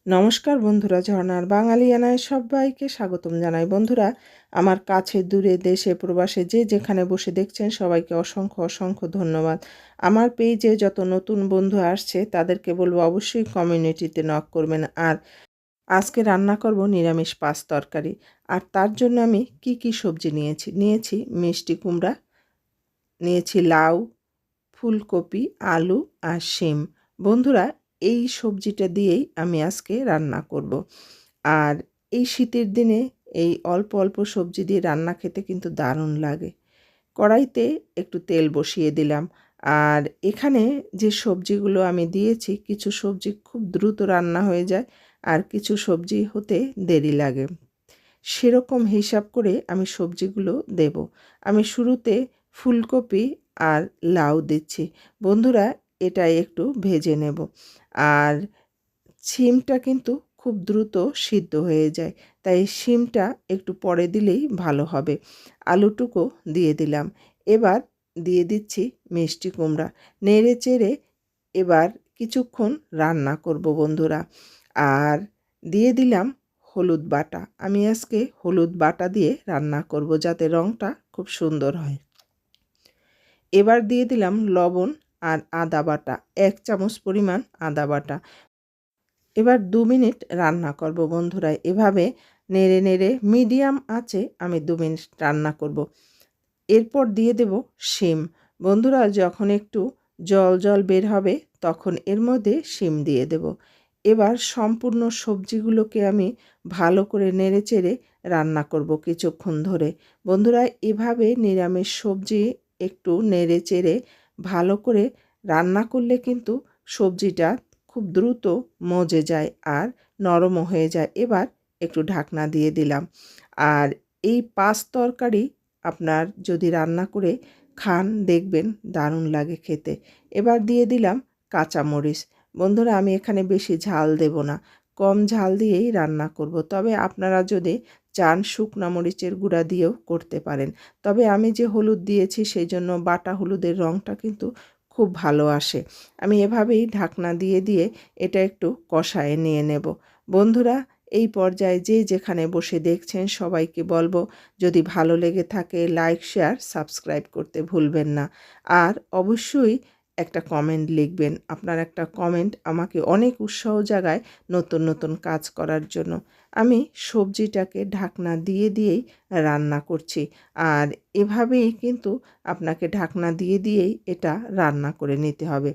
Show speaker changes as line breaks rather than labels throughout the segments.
নমস্কার বন্ধুরা, ঝর্ণার বাঙালিয়ানায় সবাইকে স্বাগতম জানাই। বন্ধুরা, আমার কাছে দূরে দেশে প্রবাসে যে যেখানে বসে দেখছেন সবাইকে অসংখ্য অসংখ্য ধন্যবাদ। আমার পেজে যত নতুন বন্ধু আসছে তাদেরকে বলবো অবশ্যই কমিউনিটিতে নক করবেন। আর আজকে রান্না করব নিরামিষ পাঁচ তরকারি। আর তার জন্য আমি কি সবজি নিয়েছি মিষ্টি কুমড়া, নিয়েছি লাউ, ফুলকপি, আলু আর শিম। বন্ধুরা, এই সবজিটা দিয়েই আমি আজকে রান্না করব। আর এই শীতের দিনে এই অল্প অল্প সবজি দিয়ে রান্না খেতে কিন্তু দারুণ লাগে। কড়াইতে একটু তেল বসিয়ে দিলাম। আর এখানে যে সবজিগুলো আমি দিয়েছি, কিছু সবজি খুব দ্রুত রান্না হয়ে যায় আর কিছু সবজি হতে দেরি লাগে। সেরকম হিসাব করে আমি সবজিগুলো দেব। আমি শুরুতে ফুলকপি আর লাউ দিচ্ছি। বন্ধুরা, এটা একটু ভেজে নেব। আর শিমটা কিন্তু খুব দ্রুত সিদ্ধ হয়ে যায়, তাই শিমটা একটু পরে দিলেই ভালো হবে। আলুটুকু দিয়ে দিলাম। এবার দিয়ে দিচ্ছি মিষ্টি কুমড়া। নেড়ে চেড়ে এবার কিছুক্ষণ রান্না করব বন্ধুরা। আর দিয়ে দিলাম হলুদ বাটা। আমি আজকে হলুদ বাটা দিয়ে রান্না করব যাতে রঙটা খুব সুন্দর হয়। এবার দিয়ে দিলাম লবণ আর আদা বাটা, 1 চামচ পরিমাণ আদা বাটা। এবার 2 মিনিট রান্না করব বন্ধুরা। এভাবে নেড়ে নেড়ে মিডিয়াম আঁচে আমি 2 মিনিট রান্না করব। এরপর দিয়ে দেব শিম। বন্ধুরা, যখন একটু জল জল বের হবে তখন এর মধ্যে শিম দিয়ে দেব। এবার সম্পূর্ণ সবজিগুলোকে আমি ভালো করে নেড়েচেড়ে রান্না করব কিছুক্ষণ ধরে। বন্ধুরা, এভাবে নিরামিষ সবজি একটু নেড়েচেড়ে ভালো করে রান্না করলে কিন্তু সবজিটা খুব দ্রুত মজে যায় আর নরমও হয়ে যায়। এবার একটু ঢাকনা দিয়ে দিলাম। আর এই পাঁচ তরকারি আপনার যদি রান্না করে খান দেখবেন দারুণ লাগে খেতে। এবার দিয়ে দিলাম কাঁচামরিচ। বন্ধুরা, আমি এখানে বেশি ঝাল দেব না, কম ঝাল দিয়েই রান্না করব। তবে আপনারা যদি চান শুকনা মরিচের গুঁড়া দিয়েও করতে পারেন। তবে আমি যে হলুদ দিয়েছি সেই জন্য বাটা হলুদের রঙটা কিন্তু খুব ভালো আসে। আমি এভাবেই ঢাকনা দিয়ে দিয়ে এটা একটু কষায়ে নিয়ে নেব। বন্ধুরা, এই পর্যায়ে যে যেখানে বসে দেখছেন সবাইকে বলবো, যদি ভালো লেগে থাকে লাইক শেয়ার সাবস্ক্রাইব করতে ভুলবেন না। আর অবশ্যই একটা কমেন্ট লিখবেন। আপনার একটা কমেন্ট আমাকে অনেক উৎসাহ জাগায় নতুন নতুন কাজ করার জন্য। আমি সবজিটাকে ঢাকনা দিয়ে দিয়েই রান্না করছি। আর এভাবেই কিন্তু আপনাকে ঢাকনা দিয়ে দিয়েই এটা রান্না করে নিতে হবে।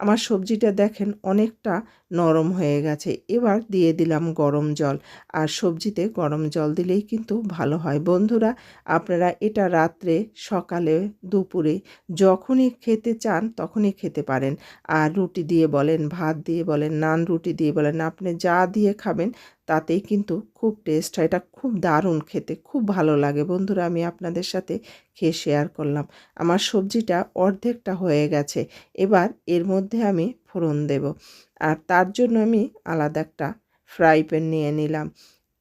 আমার সবজিটা দেখেন অনেকটা নরম হয়ে গেছে। এবার দিয়ে দিলাম গরম জল। আর সবজিতে গরম জল দিলেই কিন্তু ভালো হয়। বন্ধুরা, আপনারা এটা রাত্রে, সকালে, দুপুরে যখনই খেতে চান তখনই খেতে পারেন। আর রুটি দিয়ে বলেন, ভাত দিয়ে বলেন, নান রুটি দিয়ে বলেন, আপনি যা দিয়ে খাবেন তাতেই কিন্তু খুব টেস্ট হয়। এটা খুব দারুণ খেতে, খুব ভালো লাগে। বন্ধুরা, আমি আপনাদের সাথে খেয়ে শেয়ার করলাম। আমার সবজিটা অর্ধেকটা হয়ে গেছে। এবার এর মধ্যে আমি ফোড়ন দেব। আর তার জন্য আমি আলাদা একটা ফ্রাই প্যান নিয়ে নিলাম।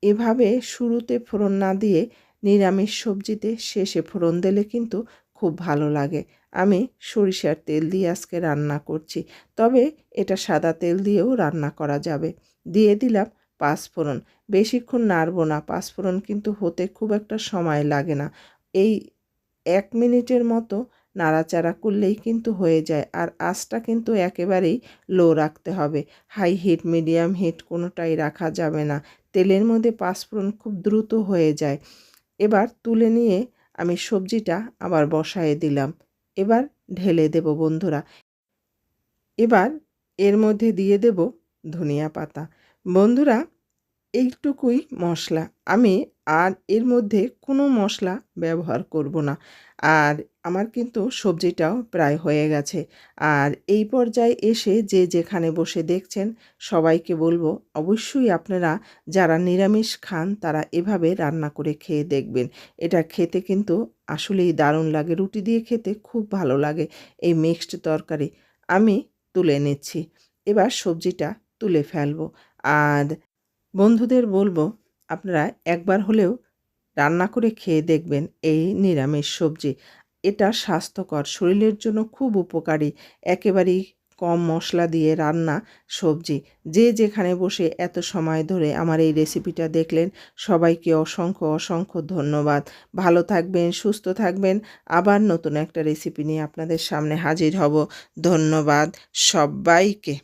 এভাবে শুরুতে ফোড়ন না দিয়ে নিরামিষ সবজিতে শেষে ফোড়ন দিলে কিন্তু খুব ভালো লাগে। আমি সরিষার তেল দিয়ে আজকে রান্না করছি, তবে এটা সাদা তেল দিয়েও রান্না করা যাবে। দিয়ে দিলাম পাঁচফোড়ন। বেশিক্ষণ নাড়ব না, পাঁচফোড়ন কিন্তু হতে খুব একটা সময় লাগে না। এই 1 মিনিটের মতো নাড়াচাড়া করলেই কিন্তু হয়ে যায়। আর আঁচটা কিন্তু একেবারেই লো রাখতে হবে, হাই হিট মিডিয়াম হিট কোনোটাই রাখা যাবে না। তেলের মধ্যে পাঁচফোড়ন খুব দ্রুত হয়ে যায়। এবার তুলে নিয়ে আমি সবজিটা আবার বসায়ে দিলাম। এবার ঢেলে দেব বন্ধুরা। এবার এর মধ্যে দিয়ে দেব ধনিয়া পাতা। বন্ধুরা, এইটুকুই মশলা। আমি আর এর মধ্যে কোনো মশলা ব্যবহার করব না। আর আমার কিন্তু সবজিটাও প্রায় হয়ে গেছে। আর এই পর্যায়ে এসে যে যেখানে বসে দেখছেন সবাইকে বলবো, অবশ্যই আপনারা যারা নিরামিষ খান তারা এভাবে রান্না করে খেয়ে দেখবেন। এটা খেতে কিন্তু আসলেই দারুণ লাগে। রুটি দিয়ে খেতে খুব ভালো লাগে এই মিক্সড তরকারি। আমি তুলে নিচ্ছি। এবার সবজিটা তুলে ফেলবো। আর বন্ধুদের বলবো, আপনারা একবার হলেও রান্না করে খেয়ে দেখবেন এই নিরামিষ সবজি। এটা স্বাস্থ্যকর, শরীরের জন্য খুব উপকারী, একেবারেই কম মশলা দিয়ে রান্না সবজি। যে যেখানে বসে এত সময় ধরে আমার এই রেসিপিটা দেখলেন, সবাইকে অসংখ্য অসংখ্য ধন্যবাদ। ভালো থাকবেন, সুস্থ থাকবেন। আবার নতুন একটা রেসিপি নিয়ে আপনাদের সামনে হাজির হব। ধন্যবাদ সব্বাইকে।